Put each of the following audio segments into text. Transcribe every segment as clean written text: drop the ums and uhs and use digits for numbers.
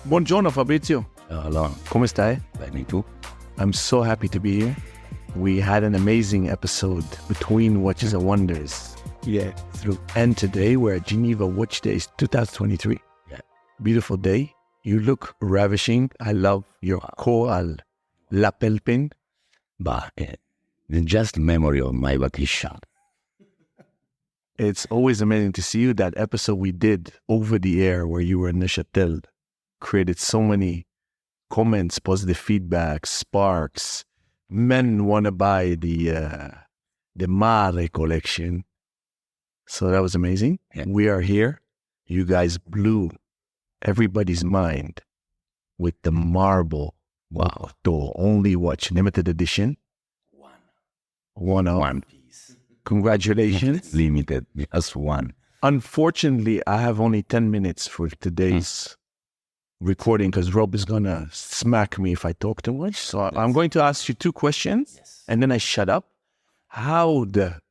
Buongiorno Fabrizio. Allora, Come stai? bene tu? I'm so happy to be here. We had an amazing episode between Watches and Wonders. Yeah, true. And today we're at Geneva Watch Days 2023. Yeah. Beautiful day. You look ravishing. I love your coral lapel pin. But just memory of my vacation. It's always amazing to see you. That episode we did over the air where you were in Neuchâtel created so many comments, positive feedback, sparks. Men want to buy the Mare collection. So that was amazing. Yeah. We are here. You guys blew everybody's mind with the marble. Wow. Octo, only watch, limited edition. One piece. Congratulations. Limited, just one. Unfortunately, I have only 10 minutes for today's recording because Rob is going to smack me if I talk too much. So I'm going to ask you two questions and then I shut up. How the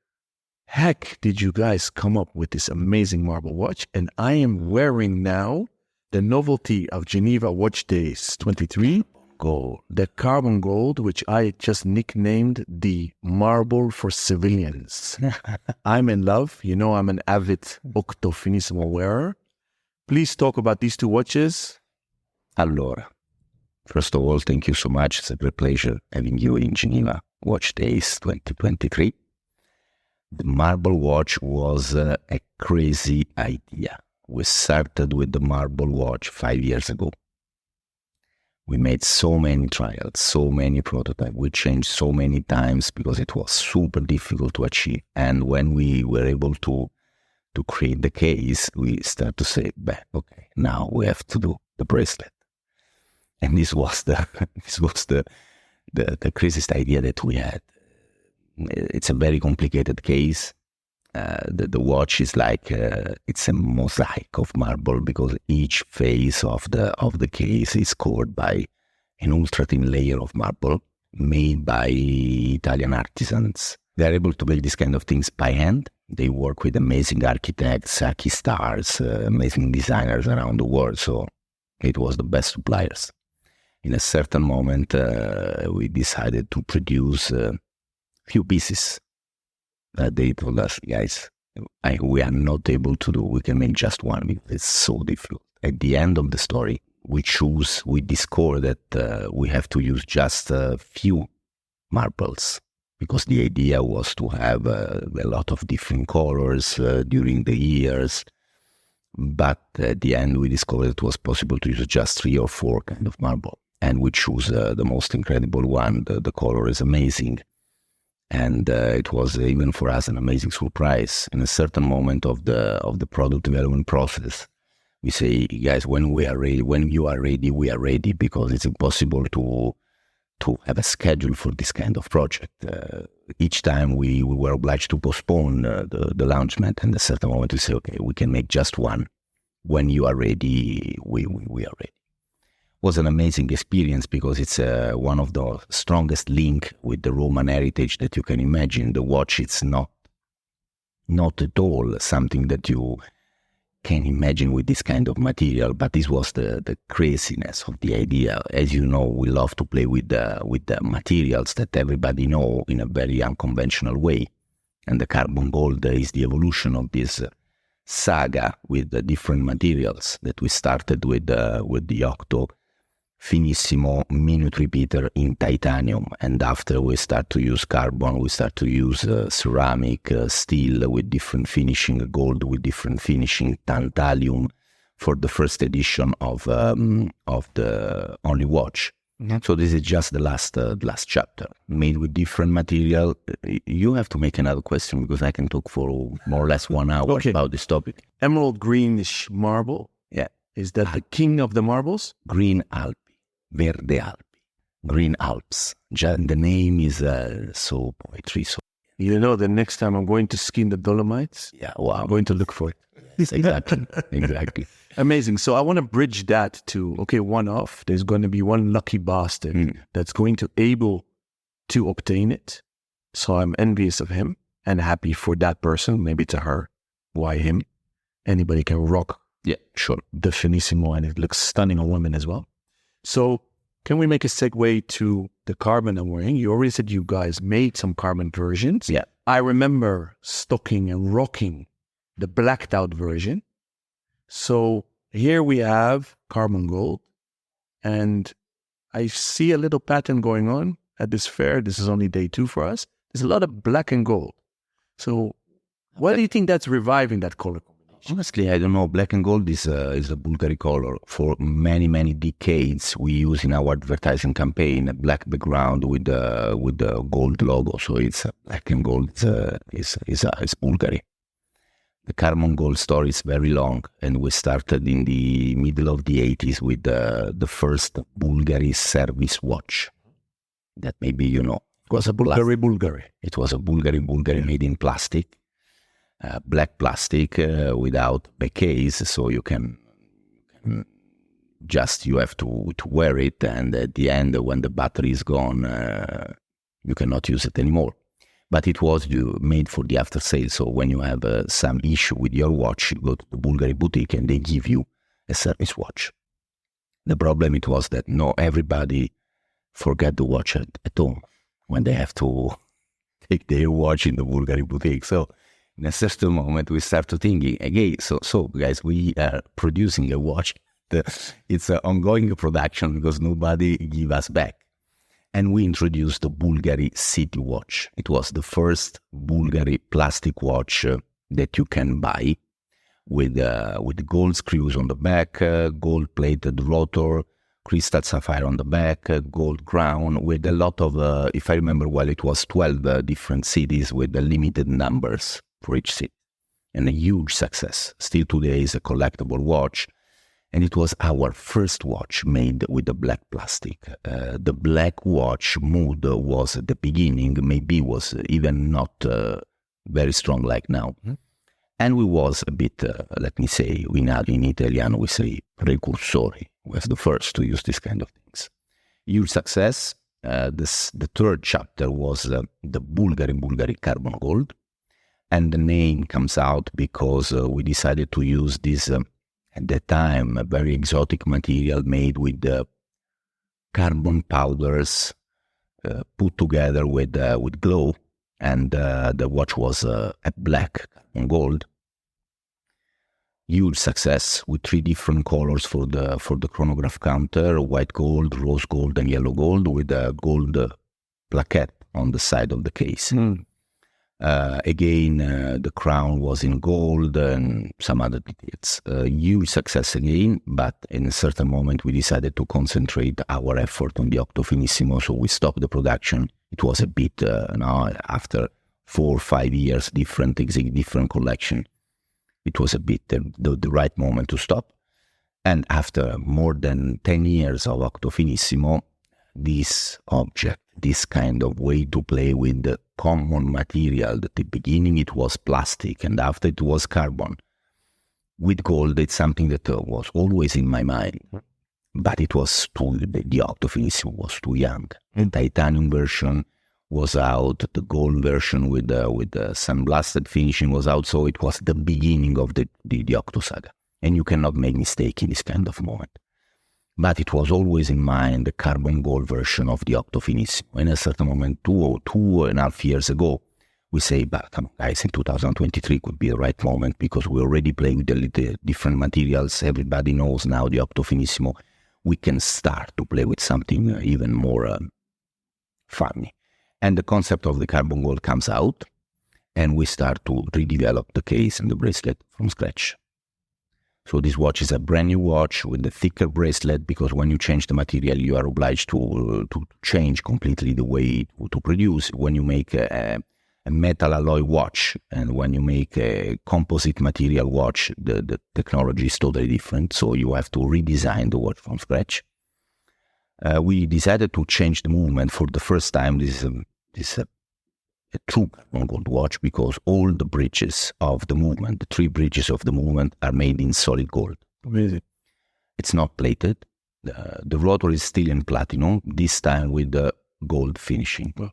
heck did you guys come up with this amazing marble watch? And I am wearing now the novelty of Geneva Watch Days 23 gold, the carbon gold, which I just nicknamed the marble for civilians. I'm in love. You know, I'm an avid Octo Finissimo wearer. Please talk about these two watches. Allora, first of all, thank you so much. It's a great pleasure having you in Geneva Watch Days 2023. The marble watch was a crazy idea. We started with the marble watch 5 years ago. We made so many trials, so many prototypes. We changed so many times because it was super difficult to achieve. And when we were able to create the case, we start to say, okay, now we have to do the bracelet. And this was the craziest idea that we had. It's a very complicated case. The watch is like it's a mosaic of marble because each face of the case is covered by an ultra thin layer of marble made by Italian artisans. They are able to make these kind of things by hand. They work with amazing architects, Saki stars, amazing designers around the world. So it was the best suppliers. In a certain moment, we decided to produce a few pieces. They told us, guys, we are not able to do, we can make just one because it's so difficult. At the end of the story, we discover that we have to use just a few marbles because the idea was to have a lot of different colors during the years. But at the end, we discovered it was possible to use just 3 or 4 kind of marble. And we choose the most incredible one. The color is amazing. And it was even for us an amazing surprise. In a certain moment of the product development process, we say, guys, when you are ready, we are ready because it's impossible to have a schedule for this kind of project. Each time we were obliged to postpone the launchment, and at a certain moment we say, okay, we can make just one. When you are ready, we are ready. Was an amazing experience because it's one of the strongest link with the Roman heritage that you can imagine. The watch, it's not at all something that you can imagine with this kind of material, but this was the craziness of the idea. As you know, we love to play with the materials that everybody know in a very unconventional way. And the carbon gold is the evolution of this saga with the different materials that we started with the Octo Finissimo minute repeater in titanium, and after we start to use carbon, we start to use ceramic, steel with different finishing, gold with different finishing, tantalum for the first edition of the only watch. Mm-hmm. So this is just the last chapter, made with different material. You have to make another question because I can talk for more or less 1 hour about this topic. Emerald greenish marble. Yeah. Is that the king of the marbles? Green Alpi. Verde Alpi, Green Alps. The name is so poetry. So you know, the next time I'm going to ski in the Dolomites, I'm going to look for it. Yes, exactly. Amazing. So I want to bridge that to, one off. There's going to be one lucky bastard that's going to able to obtain it. So I'm envious of him and happy for that person, maybe to her. Why him? Anybody can rock Yeah, sure. The Finissimo, and it looks stunning on women as well. So can we make a segue to the carbon I'm wearing? You already said you guys made some carbon versions. Yeah. I remember stocking and rocking the blacked out version. So here we have carbon gold, and I see a little pattern going on at this fair. This is only day 2 for us. There's a lot of black and gold. So what do you think that's reviving that color combination? Honestly, I don't know. Black and gold is a Bvlgari color. For many, many decades, we use in our advertising campaign a black background with the gold logo. So it's black and gold. It's Bvlgari. The carbon gold story is very long, and we started in the middle of the 80s with the first Bvlgari service watch. That maybe you know. It was a Bvlgari. It was a Bvlgari made in plastic. Black plastic without back case, so you can you have to wear it, and at the end, when the battery is gone, you cannot use it anymore. But it was made for the after sale, so when you have some issue with your watch, you go to the Bvlgari boutique and they give you a service watch. The problem it was that everybody forget the watch at home when they have to take their watch in the Bvlgari boutique. So in a certain moment, we started thinking, again, so guys, we are producing a watch. It's an ongoing production because nobody give us back. And we introduced the Bvlgari City Watch. It was the first Bvlgari plastic watch that you can buy with gold screws on the back, gold-plated rotor, crystal sapphire on the back, gold crown, with a lot of, if I remember well, it was 12 different cities with limited numbers for each city, and a huge success. Still today is a collectible watch, and it was our first watch made with the black plastic. The black watch mood was at the beginning, maybe was even not very strong like now. Mm-hmm. And we was a bit, let me say, in Italian we say precursori, was the first to use this kind of things. Huge success. The third chapter was the Bvlgari Carbon Gold. And the name comes out because we decided to use this, at that time, a very exotic material made with carbon powders put together with glow. And the watch was a black carbon gold. Huge success with 3 different colors for the chronograph counter: white gold, rose gold, and yellow gold, with a gold plaquette on the side of the case. Mm. Again, the crown was in gold and some other details. Huge success again, but in a certain moment we decided to concentrate our effort on the Octo Finissimo, so we stopped the production. It was a bit, after 4 or 5 years, different collection, it was a bit the right moment to stop. And after more than 10 years of Octo Finissimo, this object, this kind of way to play with the common material, at the beginning it was plastic and after it was carbon. With gold, it's something that was always in my mind, but it was the Octo Finissimo was too young. The titanium version was out, the gold version with the sandblasted finishing was out, so it was the beginning of the Octo saga. And you cannot make mistake in this kind of moment. But it was always in mind the carbon gold version of the Octo Finissimo. In a certain moment, 2.5 years ago, we say, but come on, guys, in 2023 could be the right moment because we already play with the different materials. Everybody knows now the Octo Finissimo. We can start to play with something even more funny. And the concept of the carbon gold comes out, and we start to redevelop the case and the bracelet from scratch. So this watch is a brand new watch with a thicker bracelet, because when you change the material, you are obliged to change completely the way to produce. When you make a metal alloy watch and when you make a composite material watch, the technology is totally different. So you have to redesign the watch from scratch. We decided to change the movement for the first time. This is a true carbon gold watch because all the bridges of the movement, the 3 bridges of the movement, are made in solid gold. Amazing. It's not plated. The rotor is still in platinum, this time with the gold finishing. Wow.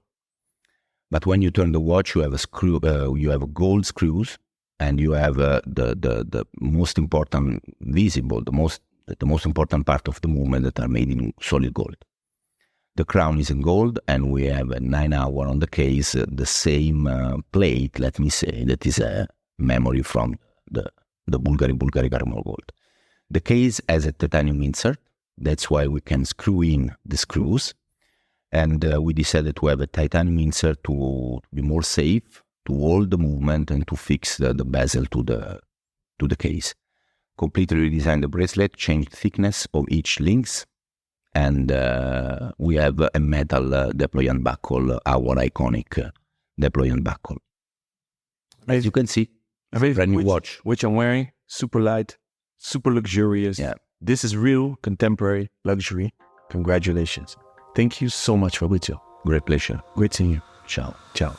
But when you turn the watch, you have you have gold screws and you have the most important visible, the most important part of the movement that are made in solid gold. The crown is in gold, and we have a 9-hour on the case, the same plate, let me say, that is a memory from the Bvlgari Garmol gold. The case has a titanium insert, that's why we can screw in the screws, and we decided to have a titanium insert to be more safe, to hold the movement and to fix the bezel to the case. Completely redesigned the bracelet, changed thickness of each links, and we have a metal deployant buckle, our iconic deployant buckle. As you can see, brand new watch. Which I'm wearing, super light, super luxurious. Yeah. This is real contemporary luxury. Congratulations. Thank you so much, Fabrizio. Great pleasure. Great seeing you. Ciao. Ciao.